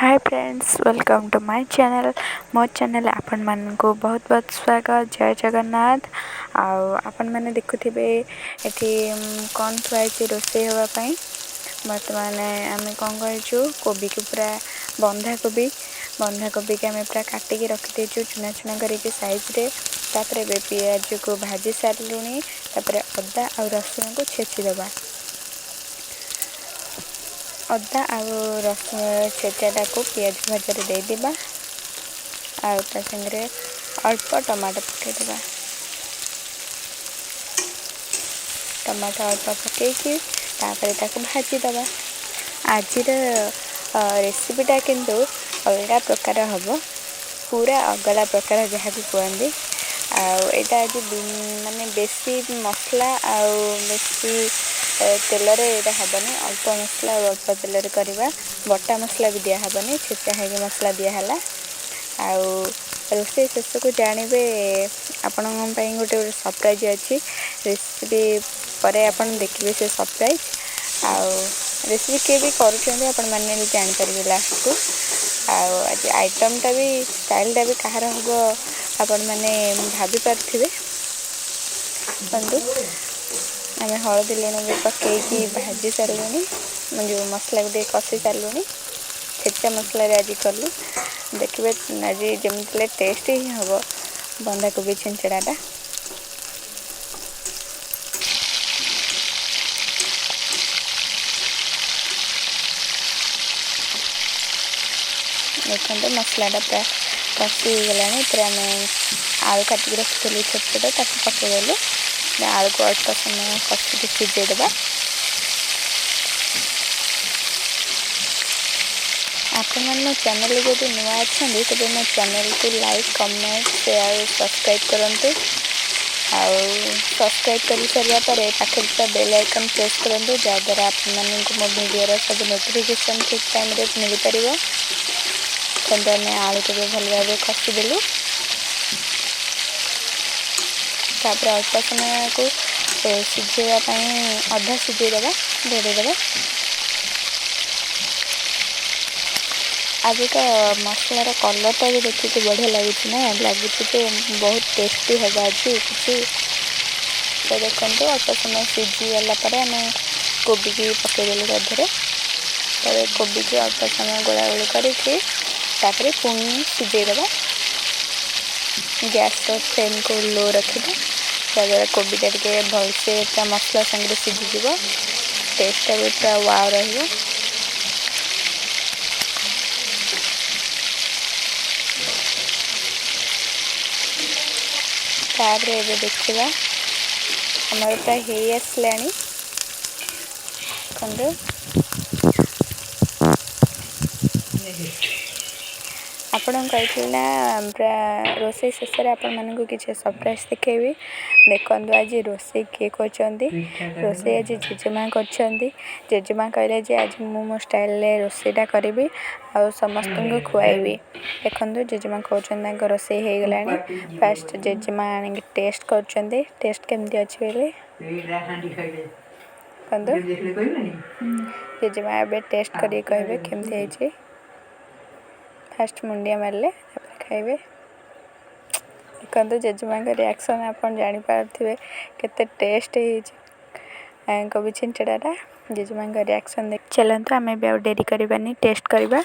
Hi friends, welcome to my channel. मो channel आपण मान को बहुत बहुत स्वागत। जय जगन्नाथ। आपण मैंने देखुथिबे एठी कौन थुआई रोषे होगापाई। बर्तमान आम कौन कर कोबी को पूरा बंधा कोबी के आम पूरा काटिकी रखीदेचु चुना चुना करके साइज्रे। तापर पियाज को भाजी सारूनी। तापर अदा और रसुण को छेचिदेवा। अदा और रसुण छेचाटा को पियाज भाजर देदेबा। आंगे अल्प टमाटो पकईदेवा। टमाटो अल्प पकईकी भाजीदे। आज रेसिपीटा किंतु अलग प्रकार हम, पूरा अगला प्रकार जहाँ भी कहते। आईटा आज माने बेसी मसला बेसी तेल हेनी। अल्प मसला और अल्प तेल करवा। बटा मसला भी दिहबनी, छेचा है मसला दिहला। रोषे शेष को जानवे आपण गोटे सरप्राइज अच्छी रेसिपी पर आपण देखिए से सरप्राइज। रेसिपी किए भी करें जापर लास्ट को। आज आइटमटा भी स्टाइलटा भी कहार हम आपण मैंने भाभी पारे। बंधु आम हलदी लुण भी पकईकी भाजी सारूँ। जो मसला भी कषि सारूँ। छेचा मसला आज कलु। देखिए आज जमी टेस्ट ही हम बंधाकोबी छिंचड़ाटा। देखते मसलाटा पूरा कषि गला। पूरा आम आलू काटिक रखी छोट छोट पकईदेलु। आलू को अल्प समय कषिक सिझेदेवा। आपण मो चैनल जब नुआ अच्छा तेज मो चैनल को लाइक कमेंट शेयर सब्सक्राइब करूँ। सब्सक्राइब कर सारापर पाखे बेल आइकन प्रेस करूँ, जहाद्वारा आपको मो वीडियो सब नोटिफिकेशन ठीक टाइम मिल पार। आम आलू को भल भाव कषिदेलु। तापर अल्प समय को सिझेवाई अधा सिझेदेवा, घोड़ेदेवा। आज का मसलार कलरटा भी देखिए बढ़िया लगुच ना, लगुच बहुत टेस्टी हम आज किसी। तो देखो अल्प समय सिझीगला आम कोबी की पकईदेलु तादेह। कोबी की अल्प समय गोला गोली करके पुणी सिझेदेवा। गैस फ्लेम को लो रखिदे, जहाँद्वारा कोबीटा टे भलसे मसला सागर सिझीज। टेस्टा भी पूरा वाव रही। तापर एबे देखिबा हमर प्राय हेई आसलानी। कंदो आपण कही ना रोषे शेष में किसी सरप्राइज देखी। देखो आज रोषे किए कर रोषे आज जेजेमा जेजेमा कहले आज मो स्टाइल रोषेटा करी आ समस्त को खुआबी। देखो जेजेमा कहते रोषे हो गला। फास्ट जेजेमा आने टेस्ट कर टेस्ट केमती अच्छे बोले कहतु। जेजेमा ए टेस्ट कर कहे केमती। फास्ट मुंडिया मारे खाइबे। देखो जेजेमा रिएक्शन आप जापारे केते टेस्ट है कोबी छिंचड़ाटा। जेजेमा रिएक्शन देख चलते आम भी डेरी करवानी टेस्ट करवा।